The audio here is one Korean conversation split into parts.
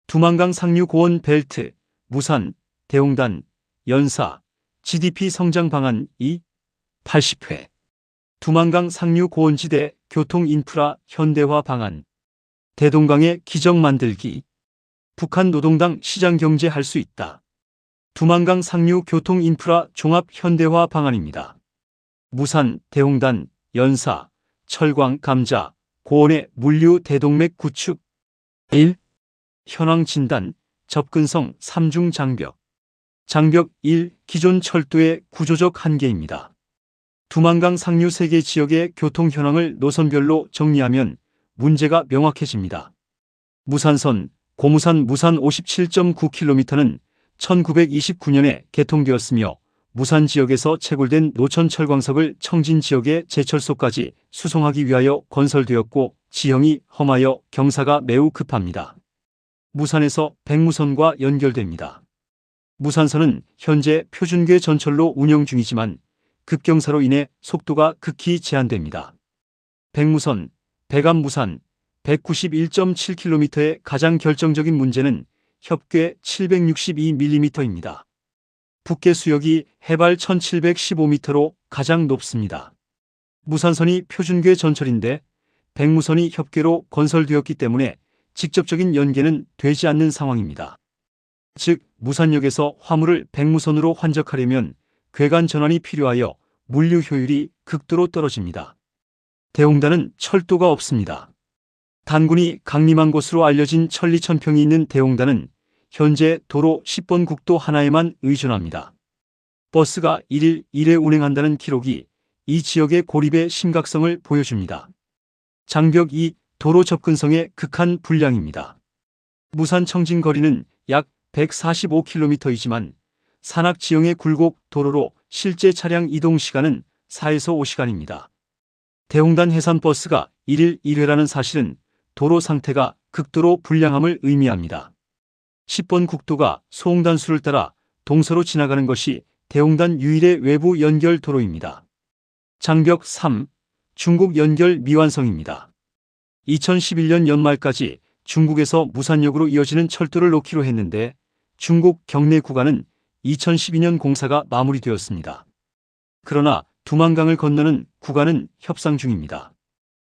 두만강 상류 고원 벨트, 무산, 대홍단, 연사, GDP 성장 방안 2, 80회. 두만강 상류 고원지대 교통 인프라 현대화 방안. 대동강의 기적 만들기. 북한 노동당 시장 경제 할 수 있다. 두만강 상류 교통 인프라 종합 현대화 방안입니다. 무산, 대홍단, 연사, 철광, 감자, 고원의 물류 대동맥 구축. 1. 현황 진단, 접근성 3중 장벽. 장벽 1. 기존 철도의 구조적 한계입니다. 두만강 상류 3개 지역의 교통 현황을 노선별로 정리하면 문제가 명확해집니다. 무산선, 고무산 무산 57.9km는 1929년에 개통되었으며 무산 지역에서 채굴된 노천 철광석을 청진 지역의 제철소까지 수송하기 위하여 건설되었고 지형이 험하여 경사가 매우 급합니다. 무산에서 백무선과 연결됩니다. 무산선은 현재 표준궤 전철로 운영 중이지만 급경사로 인해 속도가 극히 제한됩니다. 백무선, 백암무산 191.7km의 가장 결정적인 문제는 협궤 762mm입니다. 북계 수역이 해발 1715m로 가장 높습니다. 무산선이 표준궤 전철인데 백무선이 협궤로 건설되었기 때문에 직접적인 연계는 되지 않는 상황입니다. 즉, 무산역에서 화물을 백무선으로 환적하려면 궤간 전환이 필요하여 물류 효율이 극도로 떨어집니다. 대홍단은 철도가 없습니다. 단군이 강림한 곳으로 알려진 천리천평이 있는 대홍단은 현재 도로 10번 국도 하나에만 의존합니다. 버스가 1일 1회 운행한다는 기록이 이 지역의 고립의 심각성을 보여줍니다. 장벽 2. 도로 접근성의 극한 불량입니다. 무산 청진 거리는 약 145km이지만 산악 지형의 굴곡 도로로 실제 차량 이동 시간은 4에서 5시간입니다. 대홍단 해산버스가 1일 1회라는 사실은 도로 상태가 극도로 불량함을 의미합니다. 10번 국도가 소홍단수를 따라 동서로 지나가는 것이 대홍단 유일의 외부 연결 도로입니다. 장벽 3. 중국 연결 미완성입니다. 2011년 연말까지 중국에서 무산역으로 이어지는 철도를 놓기로 했는데 중국 경내 구간은 2012년 공사가 마무리되었습니다. 그러나 두만강을 건너는 구간은 협상 중입니다.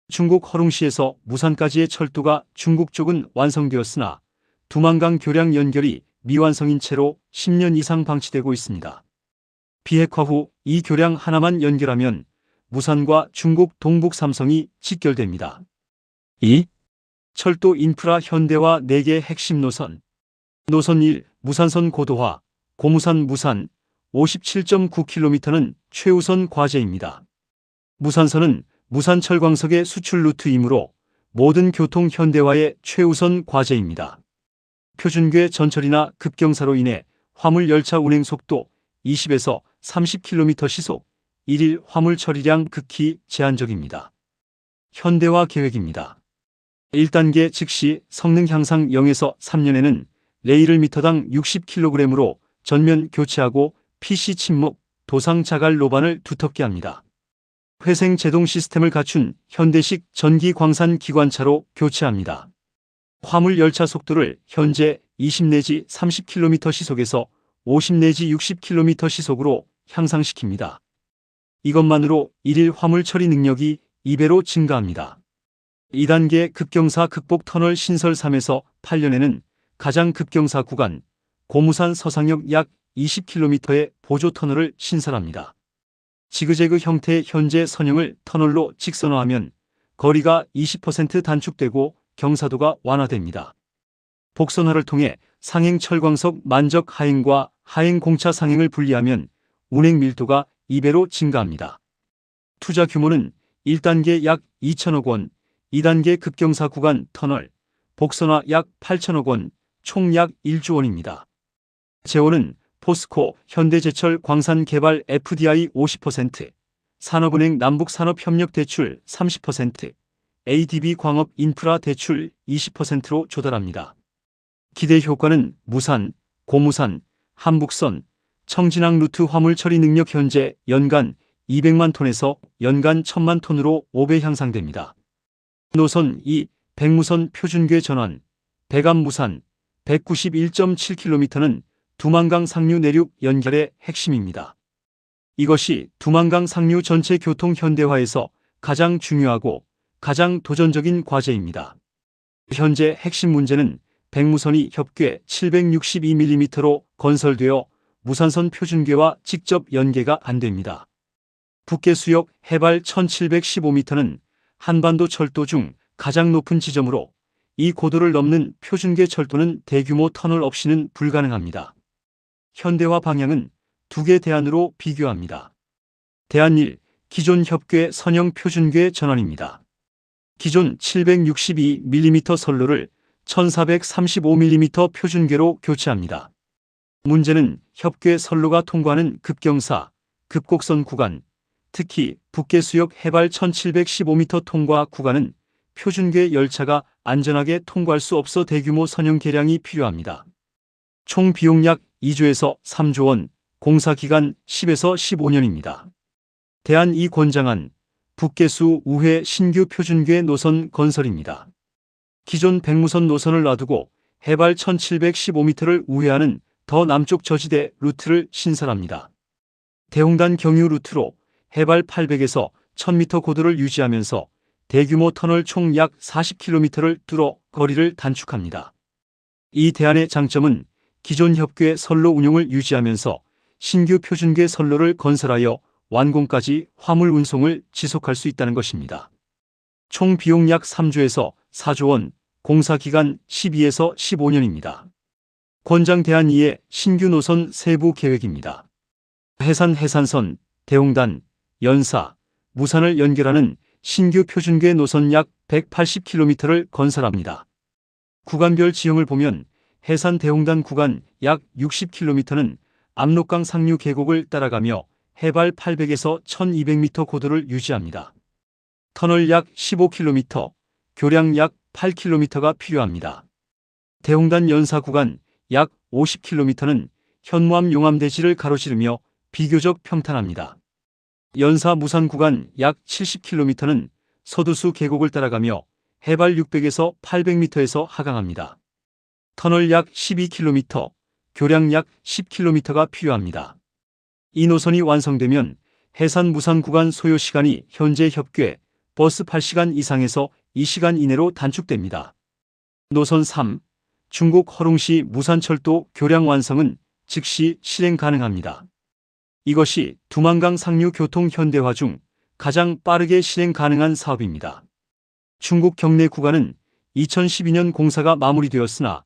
중국 허룽시에서 무산까지의 철도가 중국 쪽은 완성되었으나 두만강 교량 연결이 미완성인 채로 10년 이상 방치되고 있습니다. 비핵화 후 이 교량 하나만 연결하면 무산과 중국 동북 삼성이 직결됩니다. 2. 철도 인프라 현대화 4개 핵심 노선. 노선 1. 무산선 고도화, 고무산 무산 57.9km는 최우선 과제입니다. 무산선은 무산 철광석의 수출 루트이므로 모든 교통 현대화의 최우선 과제입니다. 표준궤 전철이나 급경사로 인해 화물 열차 운행 속도 20에서 30km 시속, 1일 화물 처리량 극히 제한적입니다. 현대화 계획입니다. 1단계 즉시 성능 향상 0에서 3년에는 레일을 미터당 60kg으로 전면 교체하고 PC 침묵, 도상 자갈 로반을 두텁게 합니다. 회생 제동 시스템을 갖춘 현대식 전기 광산 기관차로 교체합니다. 화물 열차 속도를 현재 20 내지 30km 시속에서 50 내지 60km 시속으로 향상시킵니다. 이것만으로 1일 화물 처리 능력이 2배로 증가합니다. 2단계 급경사 극복 터널 신설 3에서 8년에는 가장 급경사 구간 고무산 서상역 약 20km의 보조 터널을 신설합니다. 지그재그 형태의 현재 선형을 터널로 직선화하면 거리가 20% 단축되고 경사도가 완화됩니다. 복선화를 통해 상행 철광석 만적 하행과 하행 공차 상행을 분리하면 운행 밀도가 2배로 증가합니다. 투자 규모는 1단계 약 2천억 원, 2단계 급경사 구간 터널, 복선화 약 8천억 원, 총 약 1조 원입니다. 재원은 포스코, 현대제철 광산개발 FDI 50%, 산업은행 남북산업협력대출 30%, ADB 광업 인프라 대출 20%로 조달합니다. 기대 효과는 무산, 고무산, 한북선, 청진항 루트 화물 처리 능력 현재 연간 200만 톤에서 연간 1000만 톤으로 5배 향상됩니다. 노선 2. 백무선 표준궤 전환, 백암무산, 191.7km는 두만강 상류 내륙 연결의 핵심입니다. 이것이 두만강 상류 전체 교통 현대화에서 가장 중요하고 가장 도전적인 과제입니다. 현재 핵심 문제는 백무선이 협궤 762mm로 건설되어 무산선 표준궤와 직접 연계가 안 됩니다. 북계수역 해발 1715m는 한반도 철도 중 가장 높은 지점으로 이 고도를 넘는 표준궤 철도는 대규모 터널 없이는 불가능합니다. 현대화 방향은 두 개 대안으로 비교합니다. 대안 1. 기존 협궤 선형 표준궤 전환입니다. 기존 762mm 선로를 1435mm 표준궤로 교체합니다. 문제는 협궤 선로가 통과하는 급경사, 급곡선 구간, 특히 북계수역 해발 1715m 통과 구간은 표준궤 열차가 안전하게 통과할 수 없어 대규모 선형 개량이 필요합니다. 총 비용 약 2조에서 3조 원, 공사 기간 10에서 15년입니다. 대안 2. 권장안 북계수 우회 신규 표준궤 노선 건설입니다. 기존 백무선 노선을 놔두고 해발 1715m를 우회하는 더 남쪽 저지대 루트를 신설합니다. 대홍단 경유 루트로 해발 800에서 1000m 고도를 유지하면서 대규모 터널 총 약 40km를 뚫어 거리를 단축합니다. 이 대안의 장점은 기존 협궤 선로 운용을 유지하면서 신규 표준궤 선로를 건설하여 완공까지 화물 운송을 지속할 수 있다는 것입니다. 총 비용 약 3조에서 4조 원, 공사 기간 12에서 15년입니다. 권장 대안 2의 신규 노선 세부 계획입니다. 해산선, 대홍단, 연사, 무산을 연결하는 신규 표준궤 노선 약 180km를 건설합니다. 구간별 지형을 보면 해산 대홍단 구간 약 60km는 압록강 상류 계곡을 따라가며 해발 800에서 1200m 고도를 유지합니다. 터널 약 15km, 교량 약 8km가 필요합니다. 대홍단 연사 구간 약 50km는 현무암 용암대지를 가로지르며 비교적 평탄합니다. 연사 무산 구간 약 70km는 서두수 계곡을 따라가며 해발 600에서 800m에서 하강합니다. 터널 약 12km, 교량 약 10km가 필요합니다. 이 노선이 완성되면 해산 무산 구간 소요 시간이 현재 협궤 버스 8시간 이상에서 2시간 이내로 단축됩니다. 노선 3. 중국 허룽시 무산철도 교량 완성은 즉시 실행 가능합니다. 이것이 두만강 상류 교통 현대화 중 가장 빠르게 실행 가능한 사업입니다. 중국 경내 구간은 2012년 공사가 마무리되었으나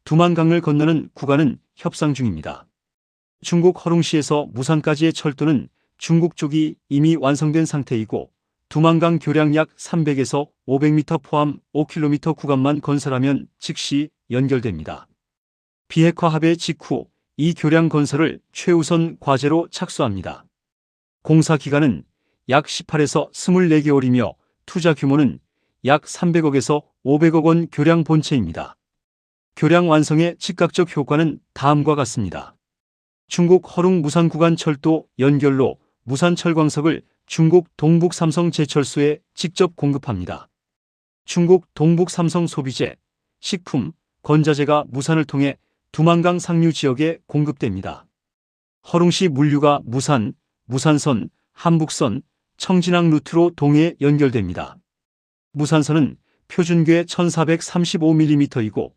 두만강을 건너는 구간은 협상 중입니다. 중국 허룽시에서 무산까지의 철도는 중국 쪽이 이미 완성된 상태이고 두만강 교량 약 300에서 500m 포함 5km 구간만 건설하면 즉시 연결됩니다. 비핵화 합의 직후 이 교량 건설을 최우선 과제로 착수합니다. 공사 기간은 약 18에서 24개월이며 투자 규모는 약 300억에서 500억 원 교량 본체입니다. 교량 완성의 즉각적 효과는 다음과 같습니다. 중국 허룽 무산 구간 철도 연결로 무산 철광석을 중국 동북 삼성 제철소에 직접 공급합니다. 중국 동북 삼성 소비재, 식품, 건자재가 무산을 통해 두만강 상류 지역에 공급됩니다. 허룽시 물류가 무산, 무산선, 한북선, 청진항 루트로 동해에 연결됩니다. 무산선은 표준궤 1435mm이고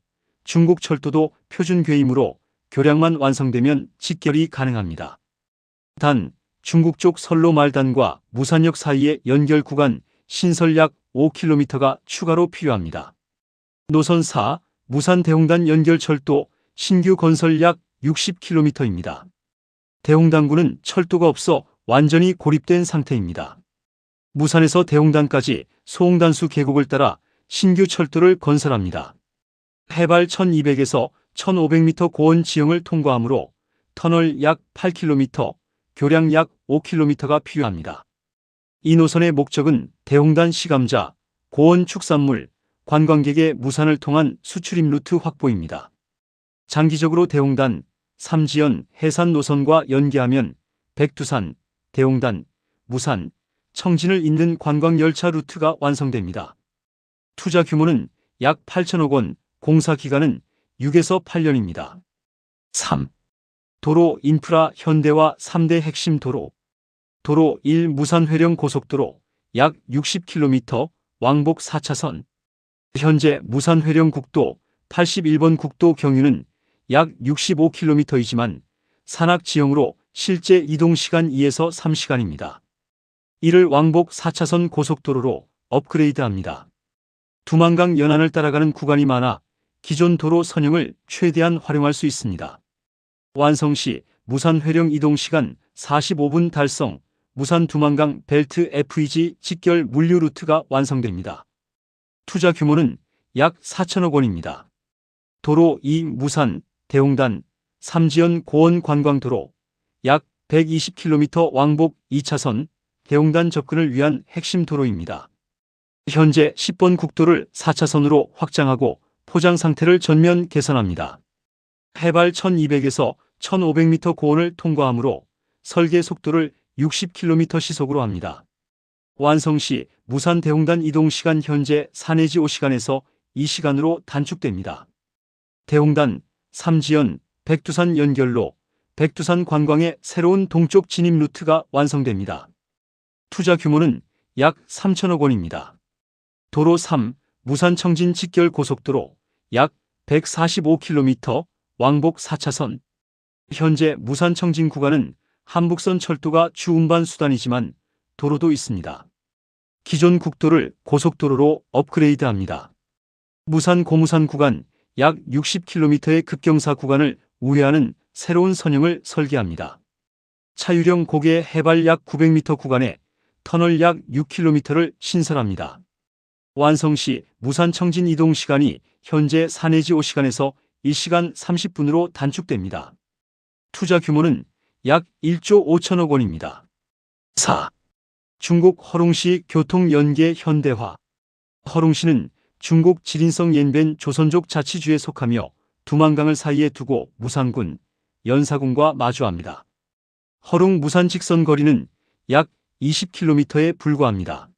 중국 철도도 표준궤이므로 교량만 완성되면 직결이 가능합니다. 단, 중국 쪽 선로 말단과 무산역 사이의 연결 구간 신설 약 5km가 추가로 필요합니다. 노선 4. 무산 대홍단 연결철도 신규 건설 약 60km입니다. 대홍단구는 철도가 없어 완전히 고립된 상태입니다. 무산에서 대홍단까지 소홍단수 계곡을 따라 신규 철도를 건설합니다. 해발 1200에서 1500m 고원 지형을 통과하므로 터널 약 8km, 교량 약 5km가 필요합니다. 이 노선의 목적은 대홍단 시감자, 고원 축산물, 관광객의 무산을 통한 수출입 루트 확보입니다. 장기적으로 대홍단, 삼지연, 해산 노선과 연계하면 백두산, 대홍단, 무산, 청진을 잇는 관광열차 루트가 완성됩니다. 투자 규모는 약 8천억 원, 공사 기간은 6에서 8년입니다. 3. 도로 인프라 현대화 3대 핵심 도로. 도로 1 무산 회령 고속도로 약 60km 왕복 4차선. 현재 무산 회령 국도 81번 국도 경유는 약 65km이지만 산악 지형으로 실제 이동시간 2에서 3시간입니다. 이를 왕복 4차선 고속도로로 업그레이드합니다. 두만강 연안을 따라가는 구간이 많아 기존 도로 선형을 최대한 활용할 수 있습니다. 완성 시 무산 회령 이동시간 45분 달성, 무산 두만강 벨트 FEG 직결 물류 루트가 완성됩니다. 투자 규모는 약 4천억 원입니다. 도로 2 무산, 대홍단, 삼지연 고원 관광도로 약 120km 왕복 2차선, 대홍단 접근을 위한 핵심 도로입니다. 현재 10번 국도를 4차선으로 확장하고 포장 상태를 전면 개선합니다. 해발 1200에서 1500m 고원을 통과하므로 설계 속도를 60km 시속으로 합니다. 완성 시 무산 대홍단 이동시간 현재 4 내지 5시간에서 2시간으로 단축됩니다. 대홍단, 삼지연, 백두산 연결로 백두산 관광의 새로운 동쪽 진입 루트가 완성됩니다. 투자 규모는 약 3천억 원입니다. 도로 3 무산 청진 직결 고속도로 약 145km 왕복 4차선. 현재 무산 청진 구간은 한북선 철도가 주 운반 수단이지만 도로도 있습니다. 기존 국도를 고속도로로 업그레이드합니다. 무산 고무산 구간 약 60km의 급경사 구간을 우회하는 새로운 선형을 설계합니다. 차유령 고개 해발 약 900m 구간에 터널 약 6km를 신설합니다. 완성 시 무산 청진 이동 시간이 현재 4 내지 5시간에서 1시간 30분으로 단축됩니다. 투자 규모는 약 1조 5천억 원입니다. 4. 중국 허룽시 교통 연계 현대화. 허룽시는 중국 지린성 옌벤 조선족 자치주에 속하며 두만강을 사이에 두고 무산군, 연사군과 마주합니다. 허룽 무산 직선 거리는 약 20km에 불과합니다.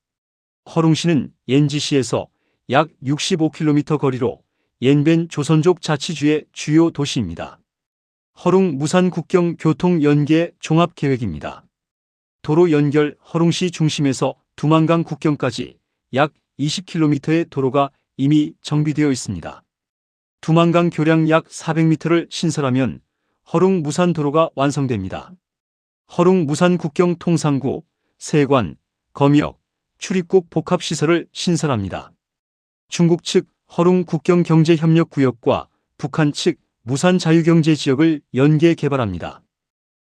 허룽시는 옌지시에서 약 65km 거리로 옌벤 조선족 자치주의 주요 도시입니다. 허룽 무산 국경 교통 연계 종합 계획입니다. 도로 연결 허룽시 중심에서 두만강 국경까지 약 20km의 도로가 이미 정비되어 있습니다. 두만강 교량 약 400m를 신설하면 허룽 무산 도로가 완성됩니다. 허룽 무산 국경 통상구, 세관, 검역, 출입국 복합시설을 신설합니다. 중국 측 허룽 국경경제협력구역과 북한 측 무산 자유경제지역을 연계 개발합니다.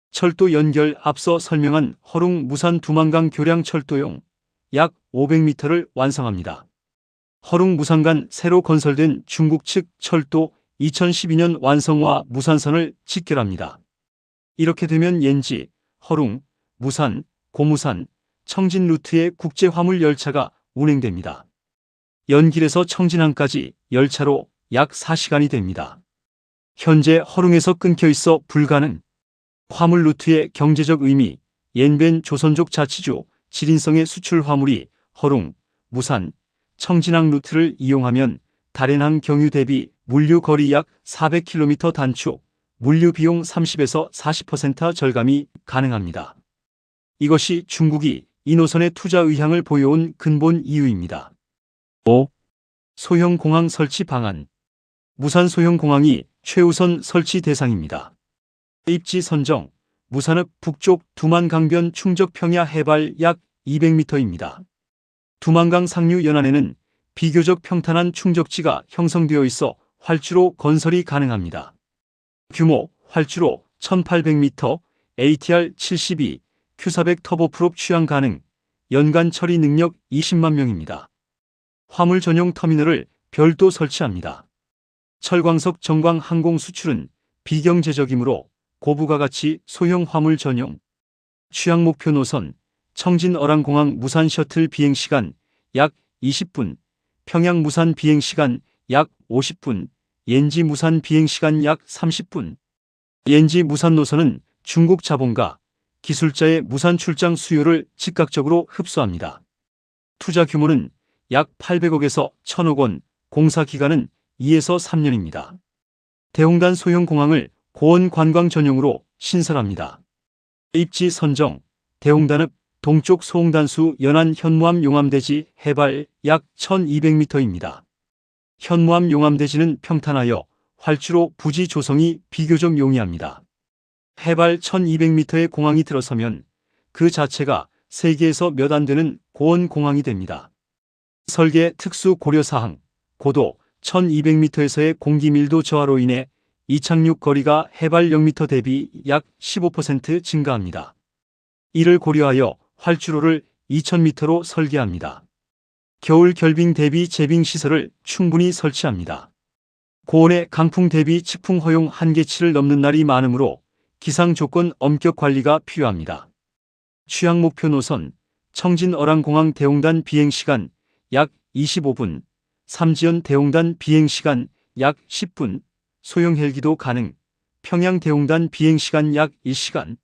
철도 연결 앞서 설명한 허룽 무산 두만강 교량 철도용 약 500m를 완성합니다. 허룽 무산 간 새로 건설된 중국 측 철도 2012년 완성화 무산선을 직결합니다. 이렇게 되면 옌지, 허룽, 무산, 고무산, 청진 루트의 국제 화물 열차가 운행됩니다. 연길에서 청진항까지 열차로 약 4시간이 됩니다. 현재 허룽에서 끊겨 있어 불가능. 화물 루트의 경제적 의미, 옌벤 조선족 자치주 지린성의 수출 화물이 허룽, 무산, 청진항 루트를 이용하면 다롄항 경유 대비 물류 거리 약 400km 단축, 물류 비용 30에서 40% 절감이 가능합니다. 이것이 중국이 이 노선에 투자 의향을 보여온 근본 이유입니다. 5. 소형 공항 설치 방안. 무산 소형 공항이 최우선 설치 대상입니다. 입지 선정, 무산읍 북쪽 두만강변 충적 평야 해발 약 200m입니다. 두만강 상류 연안에는 비교적 평탄한 충적지가 형성되어 있어 활주로 건설이 가능합니다. 규모, 활주로 1800m, ATR 72, Q400 터보프롭 취향 가능, 연간 처리 능력 20만 명입니다. 화물 전용 터미널을 별도 설치합니다. 철광석 정광 항공 수출은 비경제적이므로 고부가 가치 소형 화물 전용. 취향 목표 노선, 청진 어랑공항 무산 셔틀 비행시간 약 20분, 평양 무산 비행시간 약 50분, 옌지 무산 비행시간 약 30분. 옌지 무산 노선은 중국 자본가, 기술자의 무산 출장 수요를 즉각적으로 흡수합니다. 투자 규모는 약 800억에서 1000억 원, 공사 기간은 2에서 3년입니다. 대홍단 소형 공항을 고원 관광 전용으로 신설합니다. 입지 선정, 대홍단읍 동쪽 소홍단수 연안 현무암 용암대지 해발 약 1200m입니다. 현무암 용암대지는 평탄하여 활주로 부지 조성이 비교적 용이합니다. 해발 1200m의 공항이 들어서면 그 자체가 세계에서 몇 안 되는 고원 공항이 됩니다. 설계 특수 고려사항, 고도 1200m에서의 공기밀도 저하로 인해 이착륙 거리가 해발 0m 대비 약 15% 증가합니다. 이를 고려하여 활주로를 2000m로 설계합니다. 겨울 결빙 대비 제빙 시설을 충분히 설치합니다. 고원의 강풍 대비 측풍 허용 한계치를 넘는 날이 많으므로 기상 조건 엄격 관리가 필요합니다. 취향 목표 노선, 청진 어랑공항 대홍단 비행시간 약 25분, 삼지연 대홍단 비행시간 약 10분, 소형 헬기도 가능, 평양 대홍단 비행시간 약 1시간.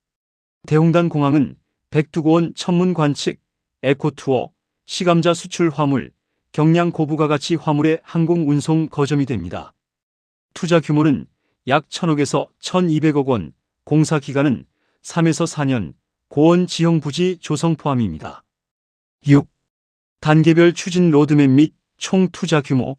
대홍단 공항은 백두고원 천문 관측, 에코투어, 시감자 수출 화물, 경량 고부가 가치 화물의 항공 운송 거점이 됩니다. 투자 규모는 약 1000억에서 1200억 원, 공사 기간은 3에서 4년, 고원 지형 부지 조성 포함입니다. 6. 단계별 추진 로드맵 및 총 투자 규모.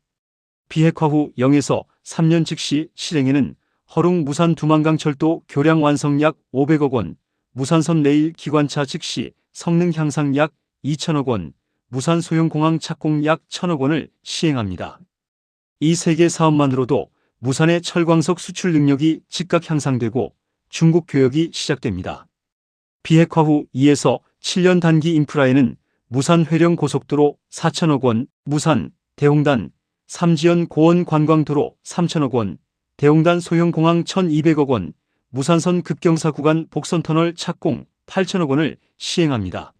비핵화 후 0에서 3년 즉시 실행에는 허룽 무산 두만강철도 교량 완성 약 500억 원, 무산선 레일 기관차 즉시 성능 향상 약 2천억 원, 무산 소형공항 착공 약 1천억 원을 시행합니다. 이 세 개 사업만으로도 무산의 철광석 수출 능력이 즉각 향상되고 중국 교역이 시작됩니다. 비핵화 후 2에서 7년 단기 인프라에는 무산 회령 고속도로 4천억 원, 무산, 대홍단, 삼지연 고원 관광도로 3천억 원, 대홍단 소형공항 1200억 원, 무산선 급경사 구간 복선터널 착공 8천억 원을 시행합니다.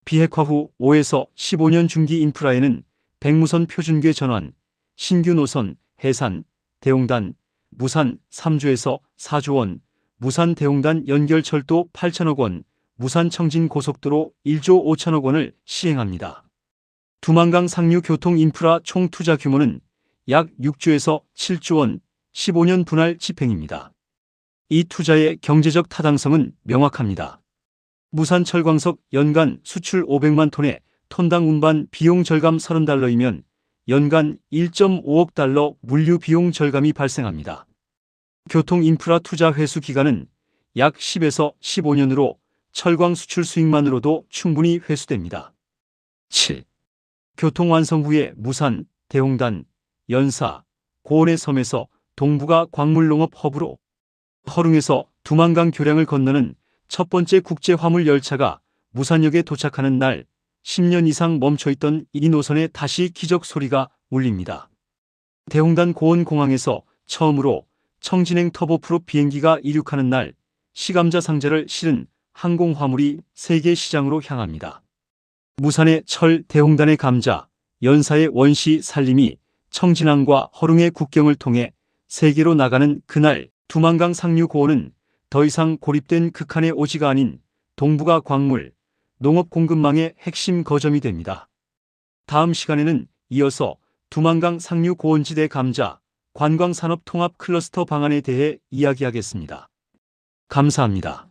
비핵화 후 5에서 15년 중기 인프라에는 백무선 표준궤 전환, 신규 노선, 해산, 대홍단, 무산 3조에서 4조 원, 무산 대홍단 연결철도 8천억 원, 무산 청진 고속도로 1조 5천억 원을 시행합니다. 두만강 상류 교통 인프라 총 투자 규모는 약 6조에서 7조 원, 15년 분할 집행입니다. 이 투자의 경제적 타당성은 명확합니다. 무산 철광석 연간 수출 500만 톤에 톤당 운반 비용 절감 30달러이면 연간 1.5억 달러 물류 비용 절감이 발생합니다. 교통 인프라 투자 회수 기간은 약 10에서 15년으로 철광 수출 수익만으로도 충분히 회수됩니다. 7. 교통 완성 후에 무산, 대홍단, 연사, 고원의 섬에서 동북아 광물농업 허브로 허룽에서 두만강 교량을 건너는 첫 번째 국제 화물 열차가 무산역에 도착하는 날 10년 이상 멈춰있던 이 노선에 다시 기적 소리가 울립니다. 대홍단 고원 공항에서 처음으로 청진행 터보프롭 비행기가 이륙하는 날 시감자 상자를 실은 항공 화물이 세계 시장으로 향합니다. 무산의 철, 대홍단의 감자, 연사의 원시 살림이 청진항과 허룽의 국경을 통해 세계로 나가는 그날 두만강 상류 고원은 더 이상 고립된 극한의 오지가 아닌 동북아 광물, 농업 공급망의 핵심 거점이 됩니다. 다음 시간에는 이어서 두만강 상류 고원지대 감자, 관광산업 통합 클러스터 방안에 대해 이야기하겠습니다. 감사합니다.